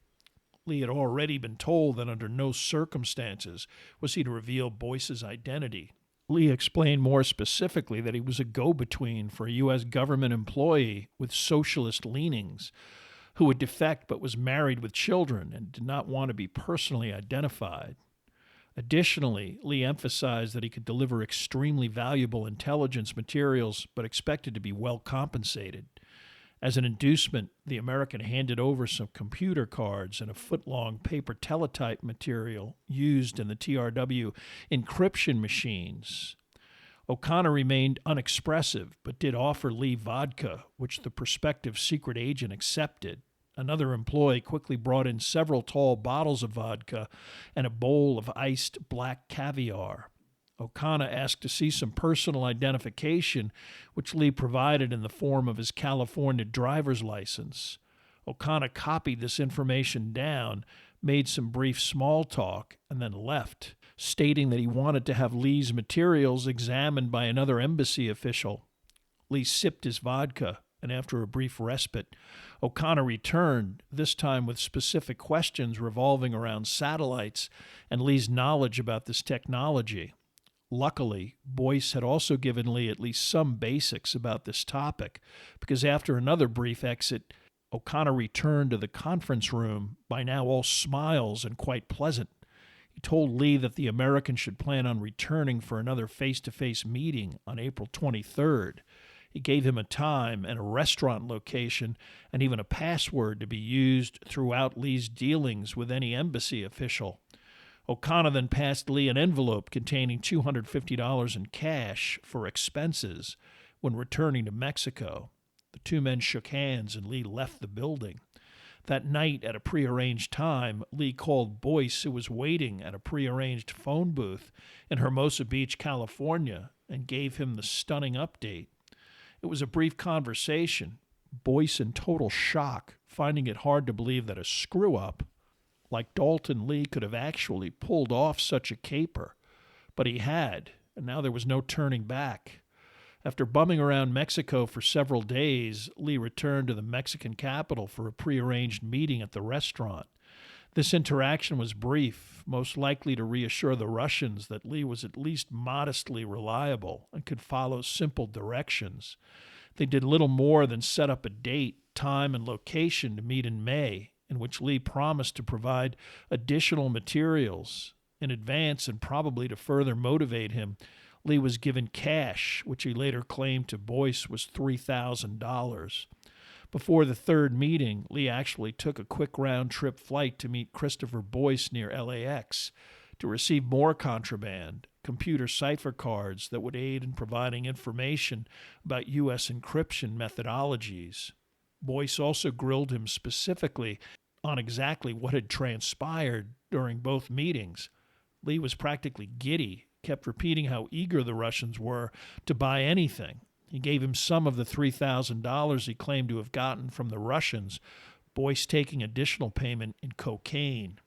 Lee had already been told that under no circumstances was he to reveal Boyce's identity. Lee explained more specifically that he was a go-between for a U.S. government employee with socialist leanings who would defect but was married with children and did not want to be personally identified. Additionally, Lee emphasized that he could deliver extremely valuable intelligence materials, but expected to be well compensated. As an inducement, the American handed over some computer cards and a foot-long paper teletype material used in the TRW encryption machines. O'Connor remained unexpressive, but did offer Lee vodka, which the prospective secret agent accepted. Another employee quickly brought in several tall bottles of vodka and a bowl of iced black caviar. O'Connor asked to see some personal identification, which Lee provided in the form of his California driver's license. O'Connor copied this information down, made some brief small talk, and then left, stating that he wanted to have Lee's materials examined by another embassy official. Lee sipped his vodka, and after a brief respite, O'Connor returned, this time with specific questions revolving around satellites and Lee's knowledge about this technology. Luckily, Boyce had also given Lee at least some basics about this topic, because after another brief exit, O'Connor returned to the conference room, by now all smiles and quite pleasant. He told Lee that the American should plan on returning for another face-to-face meeting on April 23rd. He gave him a time and a restaurant location and even a password to be used throughout Lee's dealings with any embassy official. O'Connor then passed Lee an envelope containing $250 in cash for expenses when returning to Mexico. The two men shook hands and Lee left the building. That night, at a prearranged time, Lee called Boyce, who was waiting at a prearranged phone booth in Hermosa Beach, California, and gave him the stunning update. It was a brief conversation, Boyce in total shock, finding it hard to believe that a screw-up like Dalton Lee could have actually pulled off such a caper. But he had, and now there was no turning back. After bumming around Mexico for several days, Lee returned to the Mexican capital for a prearranged meeting at the restaurant. This interaction was brief, most likely to reassure the Russians that Lee was at least modestly reliable and could follow simple directions. They did little more than set up a date, time, and location to meet in May, in which Lee promised to provide additional materials. In advance, and probably to further motivate him, Lee was given cash, which he later claimed to Boyce was $3,000. Before the third meeting, Lee actually took a quick round-trip flight to meet Christopher Boyce near LAX to receive more contraband, computer cipher cards that would aid in providing information about U.S. encryption methodologies. Boyce also grilled him specifically on exactly what had transpired during both meetings. Lee was practically giddy, kept repeating how eager the Russians were to buy anything. He gave him some of the $3,000 he claimed to have gotten from the Russians, Boyce taking additional payment in cocaine.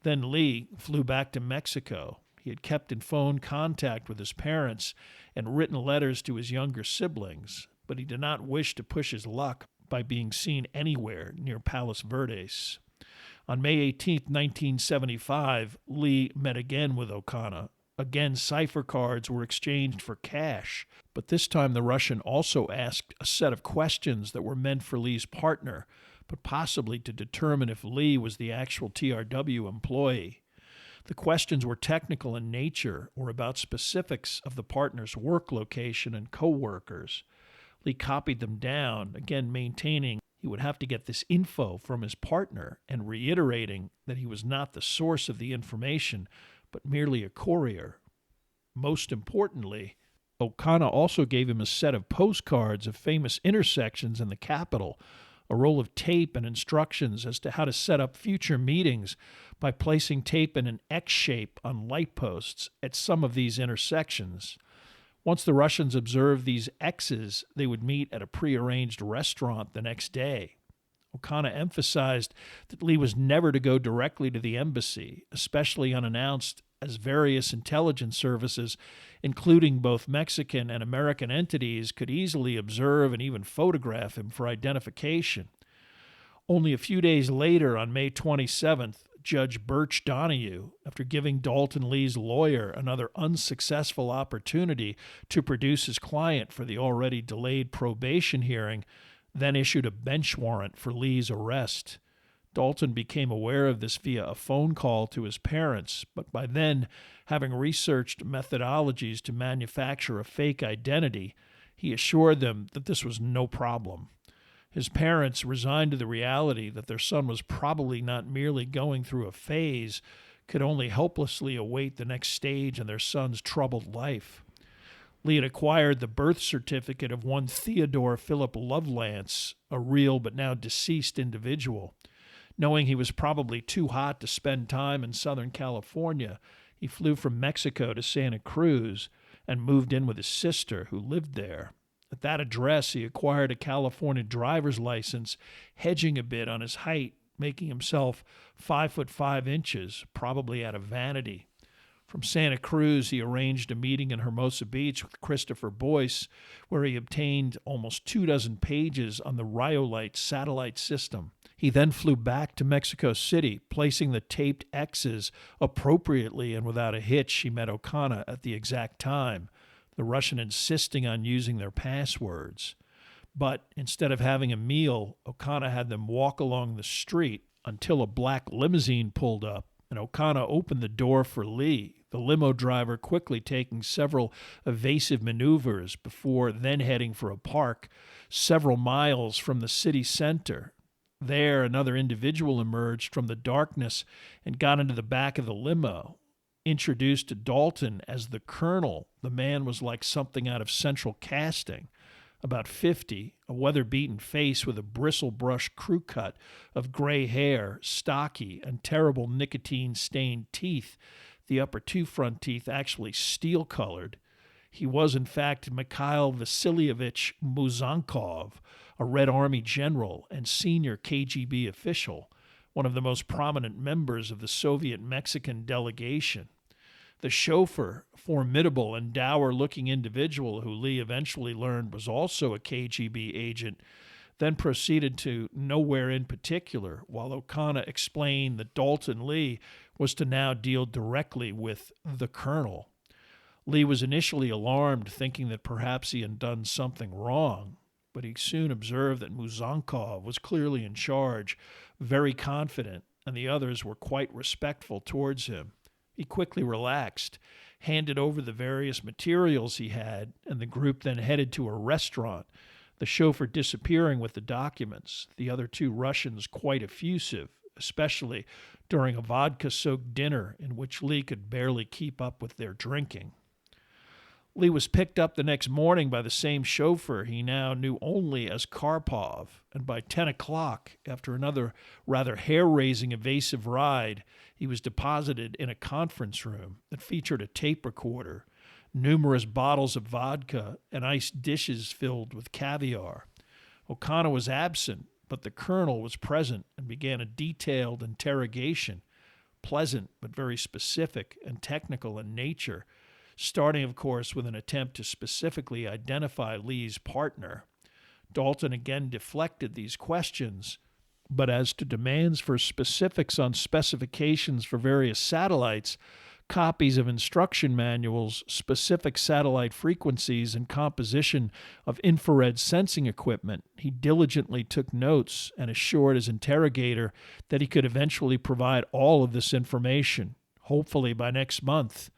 Then Lee flew back to Mexico. He had kept in phone contact with his parents and written letters to his younger siblings, but he did not wish to push his luck by being seen anywhere near Palos Verdes. On May 18, 1975, Lee met again with O'Connor. Again, cipher cards were exchanged for cash, but this time the Russian also asked a set of questions that were meant for Lee's partner, but possibly to determine if Lee was the actual TRW employee. The questions were technical in nature or about specifics of the partner's work location and co-workers. Lee copied them down, again maintaining he would have to get this info from his partner and reiterating that he was not the source of the information, but merely a courier. Most importantly, O'Connor also gave him a set of postcards of famous intersections in the capital, a roll of tape and instructions as to how to set up future meetings by placing tape in an X shape on light posts at some of these intersections. Once the Russians observed these X's, they would meet at a prearranged restaurant the next day. O'Connor emphasized that Lee was never to go directly to the embassy, especially unannounced, as various intelligence services, including both Mexican and American entities, could easily observe and even photograph him for identification. Only a few days later, on May 27th, Judge Birch Donahue, after giving Dalton Lee's lawyer another unsuccessful opportunity to produce his client for the already delayed probation hearing, then issued a bench warrant for Lee's arrest. Dalton became aware of this via a phone call to his parents, but by then, having researched methodologies to manufacture a fake identity, he assured them that this was no problem. His parents, resigned to the reality that their son was probably not merely going through a phase, could only helplessly await the next stage in their son's troubled life. Lee had acquired the birth certificate of one Theodore Philip Lovelance, a real but now deceased individual. Knowing he was probably too hot to spend time in Southern California, he flew from Mexico to Santa Cruz and moved in with his sister, who lived there. At that address, he acquired a California driver's license, hedging a bit on his height, making himself 5'5", probably out of vanity. From Santa Cruz, he arranged a meeting in Hermosa Beach with Christopher Boyce, where he obtained almost 24 pages on the Rhyolite satellite system. He then flew back to Mexico City, placing the taped X's appropriately and without a hitch. He met O'Connor at the exact time, the Russian insisting on using their passwords. But instead of having a meal, O'Connor had them walk along the street until a black limousine pulled up, and O'Connor opened the door for Lee, the limo driver quickly taking several evasive maneuvers before then heading for a park several miles from the city center. There, another individual emerged from the darkness and got into the back of the limo. Introduced to Dalton as the Colonel, the man was like something out of Central Casting. About 50, a weather-beaten face with a bristle-brush crew cut of gray hair, stocky, and terrible nicotine-stained teeth, the upper two front teeth actually steel-colored. He was, in fact, Mikhail Vasilievich Muzankov, a Red Army general and senior KGB official, one of the most prominent members of the Soviet-Mexican delegation. The chauffeur, formidable and dour-looking individual who Lee eventually learned was also a KGB agent, then proceeded to nowhere in particular, while O'Connor explained that Dalton Lee was to now deal directly with the Colonel. Lee was initially alarmed, thinking that perhaps he had done something wrong, but he soon observed that Muzankov was clearly in charge, very confident, and the others were quite respectful towards him. He quickly relaxed, handed over the various materials he had, and the group then headed to a restaurant, the chauffeur disappearing with the documents, the other two Russians quite effusive, especially during a vodka-soaked dinner in which Lee could barely keep up with their drinking. Lee was picked up the next morning by the same chauffeur he now knew only as Karpov, and by 10 o'clock, after another rather hair-raising evasive ride, he was deposited in a conference room that featured a tape recorder, numerous bottles of vodka, and iced dishes filled with caviar. O'Connor was absent, but the Colonel was present and began a detailed interrogation, pleasant but very specific and technical in nature, starting, of course, with an attempt to specifically identify Lee's partner. Dalton again deflected these questions, but as to demands for specifics on specifications for various satellites, copies of instruction manuals, specific satellite frequencies, and composition of infrared sensing equipment, he diligently took notes and assured his interrogator that he could eventually provide all of this information, hopefully by next month.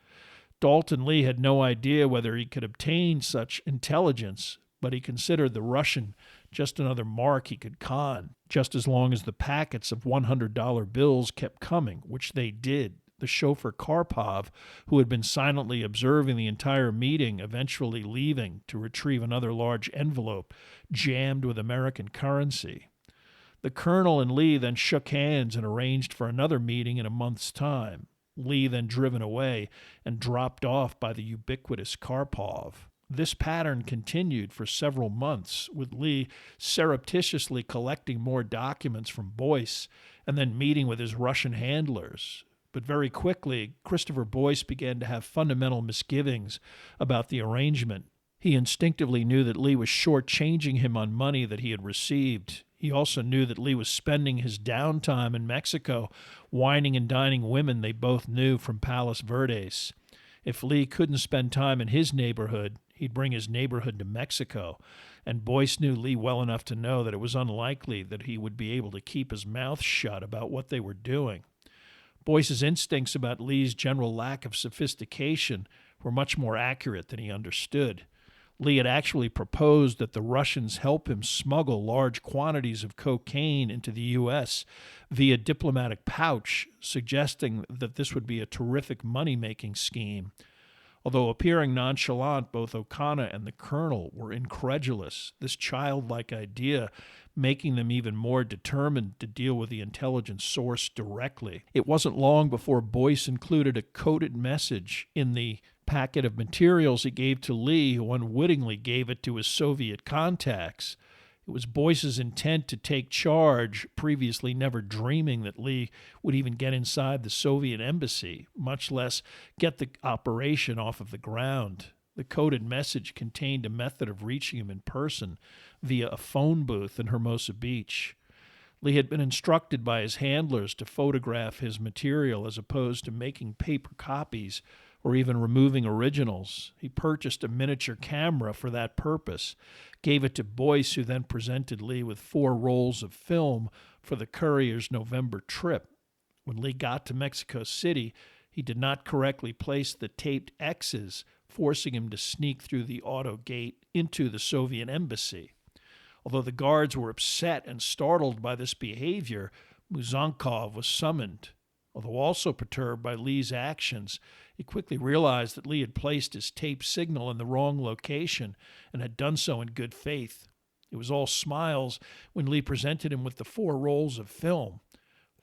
Dalton Lee had no idea whether he could obtain such intelligence, but he considered the Russian just another mark he could con, just as long as the packets of $100 bills kept coming, which they did. The chauffeur Karpov, who had been silently observing the entire meeting, eventually leaving to retrieve another large envelope jammed with American currency. The Colonel and Lee then shook hands and arranged for another meeting in a month's time. Lee then driven away and dropped off by the ubiquitous Karpov. This pattern continued for several months, with Lee surreptitiously collecting more documents from Boyce and then meeting with his Russian handlers. But very quickly, Christopher Boyce began to have fundamental misgivings about the arrangement. He instinctively knew that Lee was shortchanging him on money that he had received. He also knew that Lee was spending his downtime in Mexico wining and dining women they both knew from Palos Verdes. If Lee couldn't spend time in his neighborhood, he'd bring his neighborhood to Mexico, and Boyce knew Lee well enough to know that it was unlikely that he would be able to keep his mouth shut about what they were doing. Boyce's instincts about Lee's general lack of sophistication were much more accurate than he understood. Lee had actually proposed that the Russians help him smuggle large quantities of cocaine into the U.S. via diplomatic pouch, suggesting that this would be a terrific money-making scheme. Although appearing nonchalant, both O'Connor and the colonel were incredulous, this childlike idea making them even more determined to deal with the intelligence source directly. It wasn't long before Boyce included a coded message in the packet of materials he gave to Lee, who unwittingly gave it to his Soviet contacts. It was Boyce's intent to take charge, previously never dreaming that Lee would even get inside the Soviet embassy, much less get the operation off of the ground. The coded message contained a method of reaching him in person via a phone booth in Hermosa Beach. Lee had been instructed by his handlers to photograph his material as opposed to making paper copies or even removing originals. He purchased a miniature camera for that purpose, gave it to Boyce, who then presented Lee with 4 rolls of film for the courier's November trip. When Lee got to Mexico City, he did not correctly place the taped X's, forcing him to sneak through the auto gate into the Soviet embassy. Although the guards were upset and startled by this behavior, Muzankov was summoned. Although also perturbed by Lee's actions, he quickly realized that Lee had placed his tape signal in the wrong location and had done so in good faith. It was all smiles when Lee presented him with the 4 rolls of film.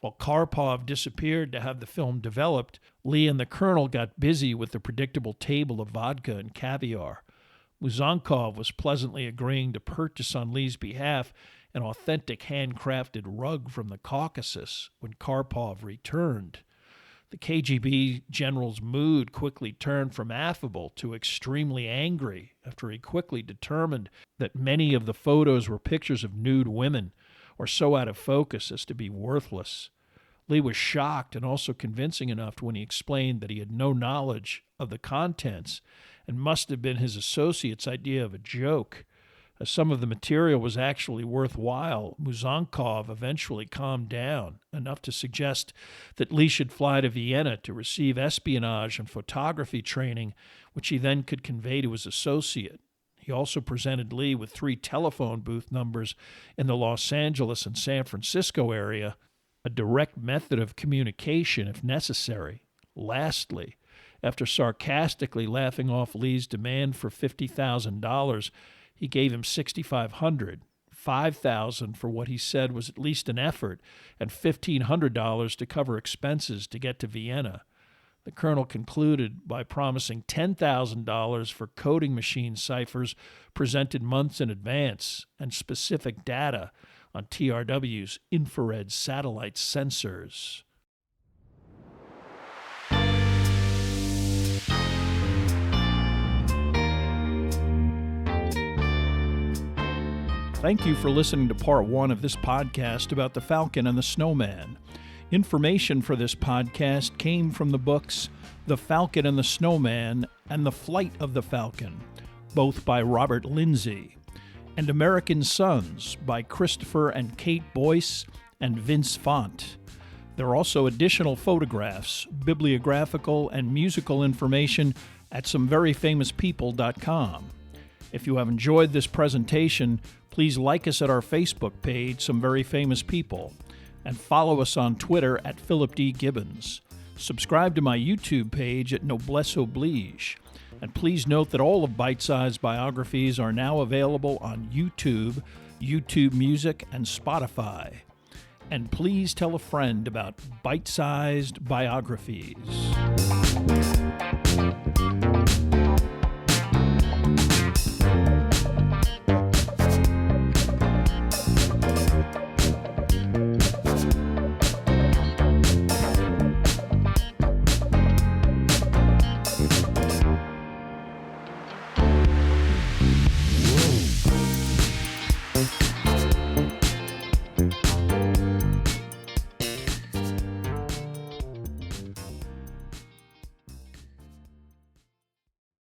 While Karpov disappeared to have the film developed, Lee and the colonel got busy with the predictable table of vodka and caviar. Muzankov was pleasantly agreeing to purchase on Lee's behalf an authentic handcrafted rug from the Caucasus when Karpov returned. The KGB general's mood quickly turned from affable to extremely angry after he quickly determined that many of the photos were pictures of nude women or so out of focus as to be worthless. Lee was shocked and also convincing enough when he explained that he had no knowledge of the contents and must have been his associate's idea of a joke. As some of the material was actually worthwhile, Muzankov eventually calmed down, enough to suggest that Lee should fly to Vienna to receive espionage and photography training, which he then could convey to his associate. He also presented Lee with 3 telephone booth numbers in the Los Angeles and San Francisco area, a direct method of communication if necessary. Lastly, after sarcastically laughing off Lee's demand for $50,000, he gave him $6,500, $5,000 for what he said was at least an effort, and $1,500 to cover expenses to get to Vienna. The colonel concluded by promising $10,000 for coding machine ciphers presented months in advance and specific data on TRW's infrared satellite sensors. Thank you for listening to part 1 of this podcast about the Falcon and the Snowman. Information for this podcast came from the books The Falcon and the Snowman and The Flight of the Falcon, both by Robert Lindsay, and American Sons by Christopher and Kate Boyce and Vince Font. There are also additional photographs, bibliographical, and musical information at someveryfamouspeople.com. If you have enjoyed this presentation, please like us at our Facebook page, Some Very Famous People, and follow us on Twitter at Philip D. Gibbons. Subscribe to my YouTube page at Noblesse Oblige. And please note that all of Bite-Sized Biographies are now available on YouTube, YouTube Music, and Spotify. And please tell a friend about Bite-Sized Biographies.